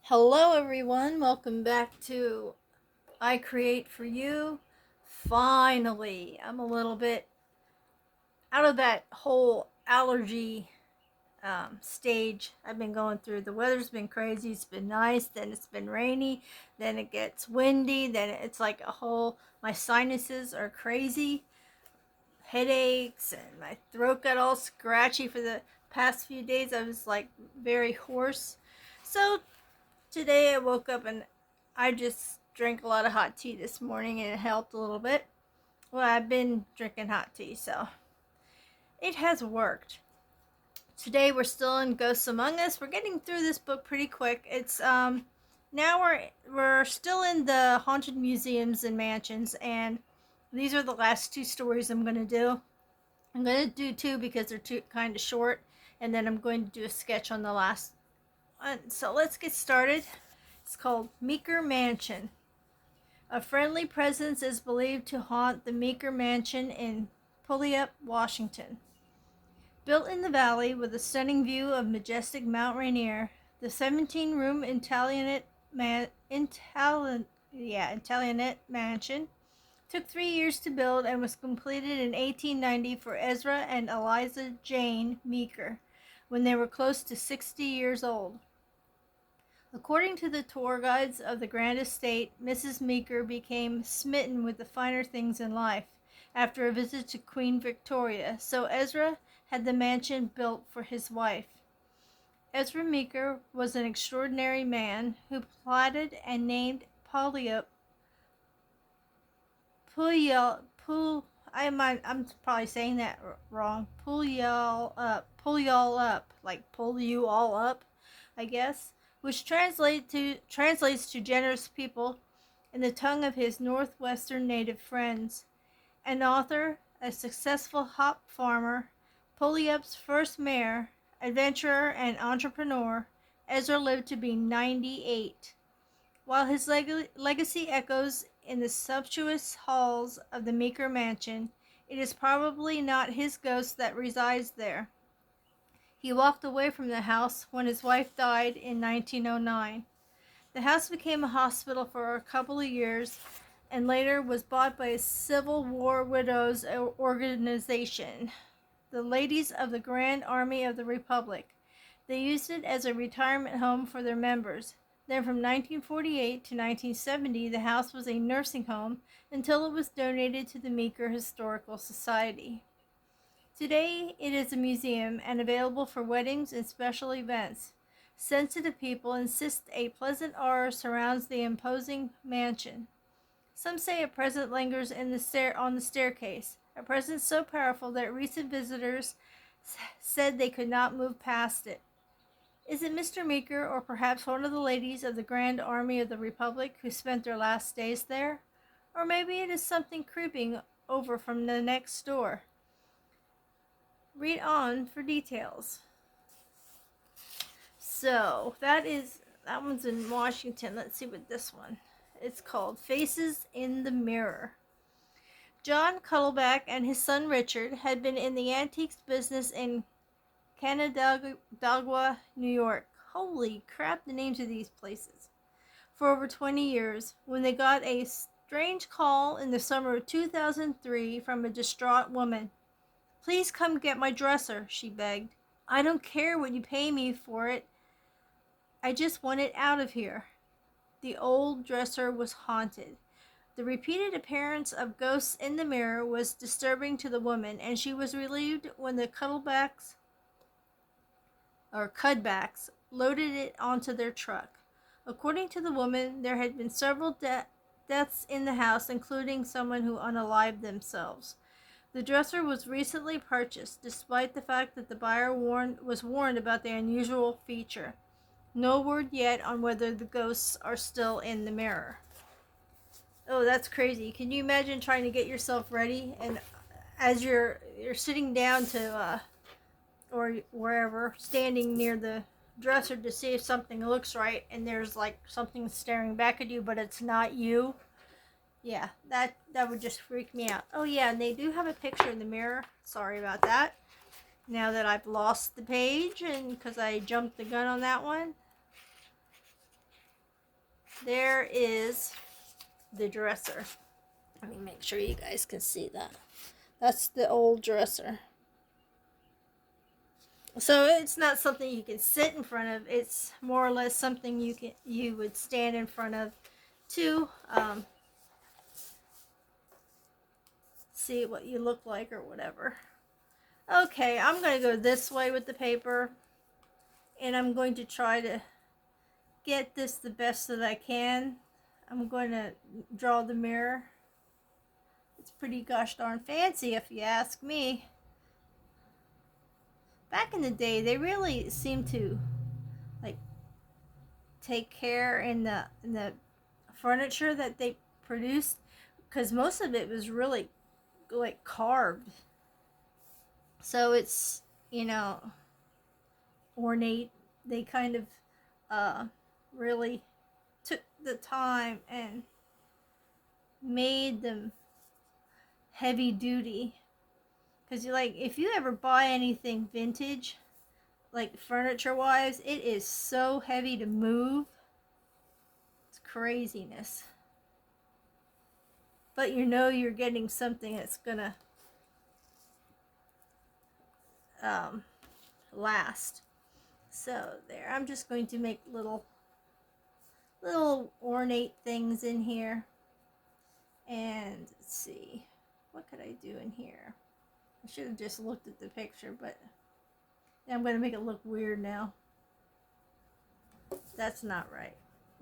Hello everyone, welcome back to I Create For You. Finally, I'm a little bit out of that whole allergy stage I've been going through. The weather's been crazy, it's been nice, then it's been rainy, then it gets windy, then it's like my sinuses are crazy, headaches, and my throat got all scratchy for the past few days. I was like very hoarse. So today I woke up and I just drank a lot of hot tea this morning and it helped a little bit. Well, I've been drinking hot tea, so it has worked. Today we're still in Ghosts Among Us. We're getting through this book pretty quick. It's now we're still in the haunted museums and mansions, and these are the last two stories I'm going to do. I'm going to do two because they're too kind of short, and then I'm going to do a sketch on the last one. So let's get started. It's called Meeker Mansion. A friendly presence is believed to haunt the Meeker Mansion in Puyallup, Washington. Built in the valley with a stunning view of majestic Mount Rainier, the 17-room Italianate mansion took 3 years to build and was completed in 1890 for Ezra and Eliza Jane Meeker when they were close to 60 years old. According to the tour guides of the Grand Estate, Mrs. Meeker became smitten with the finer things in life after a visit to Queen Victoria, so Ezra had the mansion built for his wife. Ezra Meeker was an extraordinary man who plotted and named I'm probably saying that wrong. Pull y'all up, like pull you all up, I guess, which translates to generous people in the tongue of his northwestern native friends. An author, a successful hop farmer, Puyallup's first mayor, adventurer, and entrepreneur, Ezra lived to be 98. While his legacy echoes in the sumptuous halls of the Meeker Mansion, it is probably not his ghost that resides there. He walked away from the house when his wife died in 1909. The house became a hospital for a couple of years and later was bought by a Civil War widows organization, the Ladies of the Grand Army of the Republic. They used it as a retirement home for their members. Then from 1948 to 1970, the house was a nursing home until it was donated to the Meeker Historical Society. Today, it is a museum and available for weddings and special events. Sensitive people insist a pleasant aura surrounds the imposing mansion. Some say a presence lingers on the staircase, a presence so powerful that recent visitors said they could not move past it. Is it Mr. Meeker, or perhaps one of the ladies of the Grand Army of the Republic who spent their last days there? Or maybe it is something creeping over from the next door. Read on for details. So, that one's in Washington. Let's see what this one. It's called Faces in the Mirror. John Cuddleback and his son Richard had been in the antiques business in Canandaigua, New York. Holy crap, the names of these places. For over 20 years, when they got a strange call in the summer of 2003 from a distraught woman. "Please come get my dresser," she begged. "I don't care what you pay me for it. I just want it out of here." The old dresser was haunted. The repeated appearance of ghosts in the mirror was disturbing to the woman, and she was relieved when the Cudbacks loaded it onto their truck. According to the woman, there had been several deaths in the house, including someone who unalived themselves. The dresser was recently purchased, despite the fact that the buyer was warned about the unusual feature. No word yet on whether the ghosts are still in the mirror. Oh, that's crazy. Can you imagine trying to get yourself ready, and as you're sitting down to or wherever, standing near the dresser to see if something looks right, and there's like something staring back at you, but it's not you? Yeah, that would just freak me out. Oh yeah, and they do have a picture in the mirror. Sorry about that. Now that I've lost the page, and because I jumped the gun on that one. there is the dresser. Let me make sure you guys can see that. That's the old dresser. So it's not something you can sit in front of. It's more or less something you would stand in front of to see what you look like or whatever. Okay, I'm going to go this way with the paper, and I'm going to try to get this the best that I can. I'm going to draw the mirror. It's pretty gosh darn fancy if you ask me. Back in the day, they really seemed to like take care in the furniture that they produced, because most of it was really like carved. So it's, ornate. They kind of really took the time and made them heavy duty. Because if you ever buy anything vintage, like furniture wise, it is so heavy to move. It's craziness. But you're getting something that's gonna last. So there, I'm just going to make little ornate things in here. And let's see, what could I do in here? I should have just looked at the picture, but I'm going to make it look weird now. That's not right.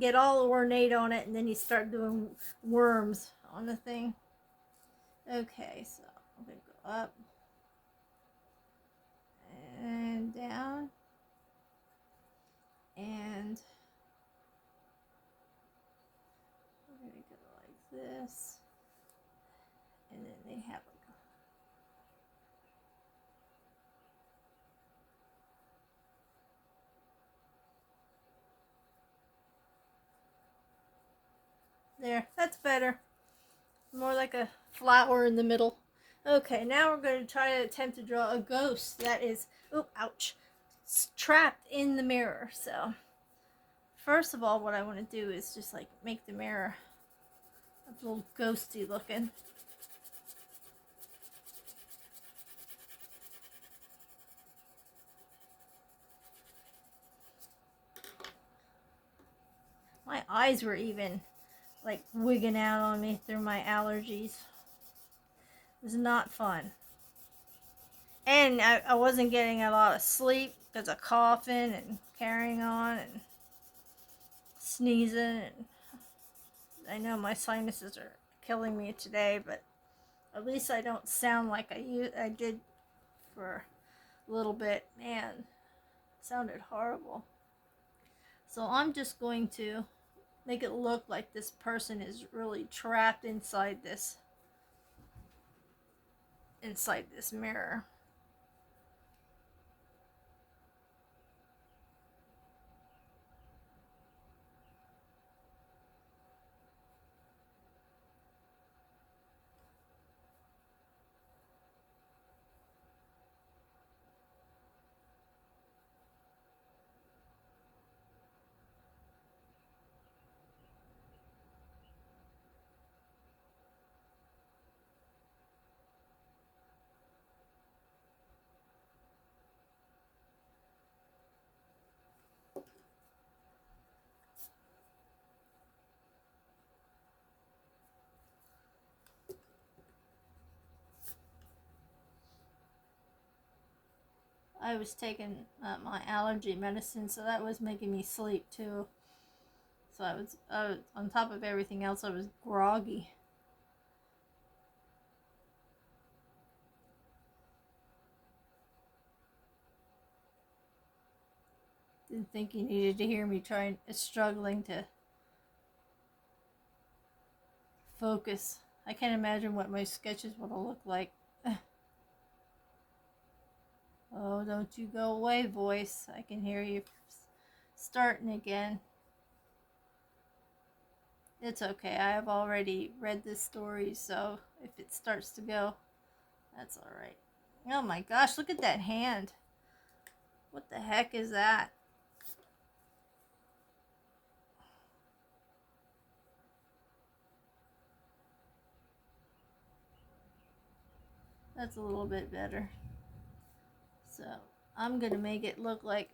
Get all ornate on it, and then you start doing worms on the thing. Okay, so I'm going to go up and down, and we're going to go like this, and then they have there, that's better. More like a flower in the middle. Okay, now we're going to try to attempt to draw a ghost that is, ouch, trapped in the mirror. So, first of all, what I want to do is just make the mirror a little ghosty looking. My eyes were even wigging out on me through my allergies. It was not fun. And I wasn't getting a lot of sleep because of coughing and carrying on and sneezing. And I know my sinuses are killing me today, but at least I don't sound like I did for a little bit. Man, it sounded horrible. So I'm just going to make it look like this person is really trapped inside this mirror. I was taking my allergy medicine, so that was making me sleep too. So I was on top of everything else, I was groggy. Didn't think you needed to hear me struggling to focus. I can't imagine what my sketches would have looked like. Oh, don't you go away, voice. I can hear you starting again. It's okay. I have already read this story, so if it starts to go, that's alright. Oh my gosh, look at that hand. What the heck is that? That's a little bit better. So I'm going to make it look like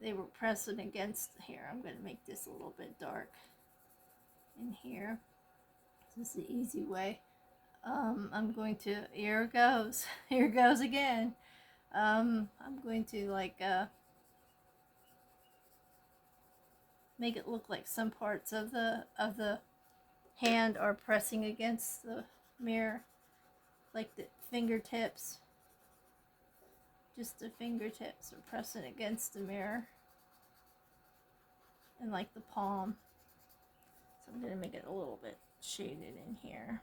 they were pressing against here. I'm going to make this a little bit dark in here. This is the easy way. I'm going to, here it goes. Here it goes again. I'm going to like make it look like some parts of the hand are pressing against the mirror, like the fingertips. Just the fingertips are pressing against the mirror, and like the palm. So I'm going to make it a little bit shaded in here.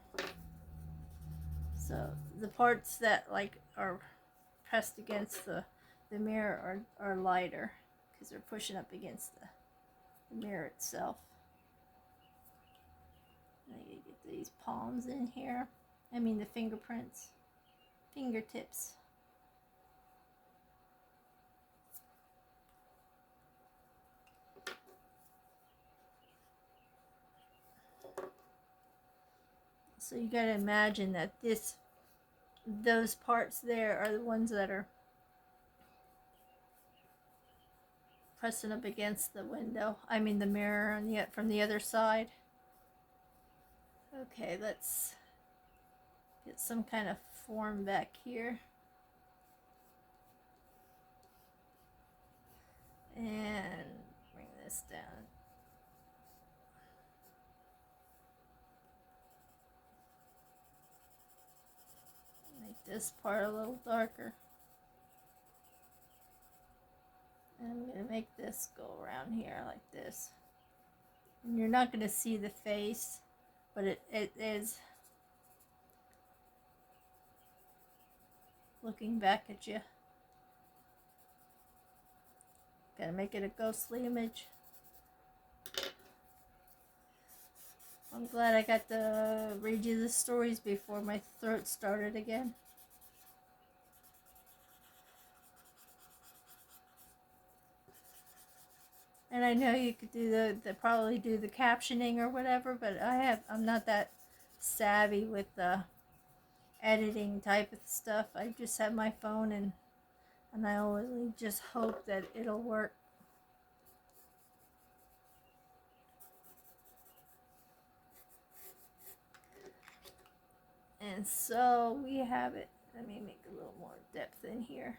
So the parts that like are pressed against the mirror are lighter because they're pushing up against the mirror itself. I need to get these palms in here. I mean the fingerprints, fingertips. So you gotta imagine that those parts there are the ones that are pressing up against the window. I mean the mirror on from the other side. Okay, let's get some kind of form back here. And bring this down. Make this part a little darker. And I'm going to make this go around here like this. And you're not going to see the face, but it is looking back at you. Gotta make it a ghostly image. I'm glad I got to read you the stories before my throat started again. And I know you could do probably do the captioning or whatever, but I'm not that savvy with the editing type of stuff. I just have my phone and I always just hope that it'll work. And so we have it. Let me make a little more depth in here.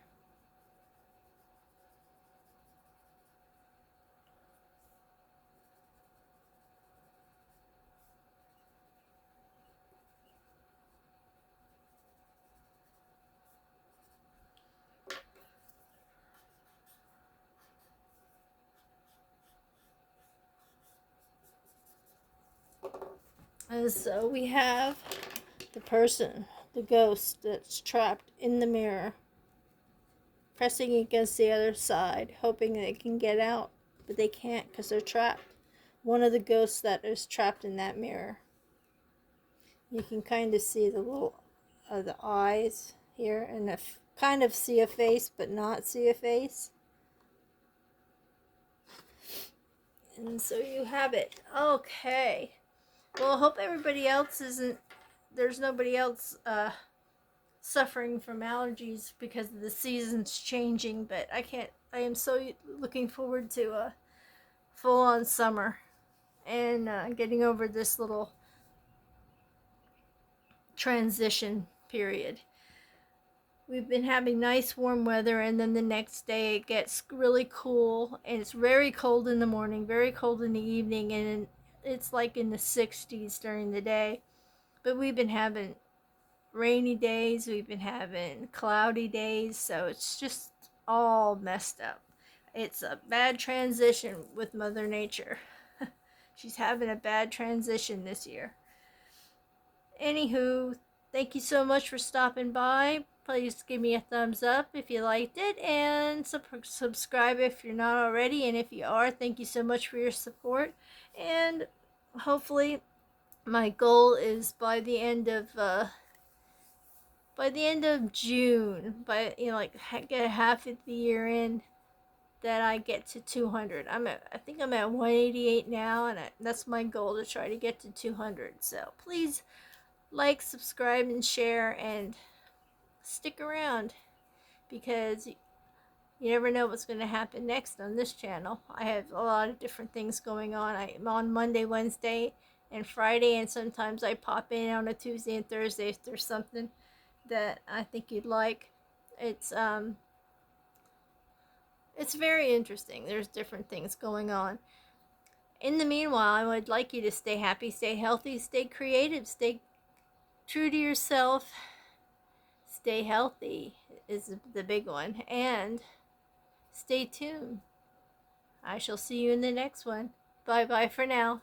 And so we have the person, the ghost that's trapped in the mirror, pressing against the other side, hoping they can get out, but they can't because they're trapped. One of the ghosts that is trapped in that mirror. You can kind of see the little the eyes here, and kind of see a face, but not see a face. And so you have it. Okay. Well, I hope everybody else there's nobody else suffering from allergies because the season's changing, but I am so looking forward to a full-on summer and getting over this little transition period. We've been having nice warm weather, and then the next day it gets really cool, and it's very cold in the morning, very cold in the evening, and it's like in the 60s during the day. But we've been having rainy days, we've been having cloudy days, so it's just all messed up. It's a bad transition with Mother Nature. She's having a bad transition this year. Anywho, thank you so much for stopping by. Please give me a thumbs up if you liked it, and subscribe if you're not already, and if you are, thank you so much for your support. And hopefully my goal is by the end of June, get half of the year in, that I get to 200. I think I'm at 188 now, and that's my goal, to try to get to 200. So please like, subscribe, and share, and stick around, because you never know what's going to happen next on this channel. I have a lot of different things going on. I'm on Monday, Wednesday, and Friday, and sometimes I pop in on a Tuesday and Thursday if there's something that I think you'd like. It's very interesting. There's different things going on. In the meanwhile, I would like you to stay happy, stay healthy, stay creative, stay true to yourself, stay healthy is the big one, and stay tuned. I shall see you in the next one. Bye bye for now.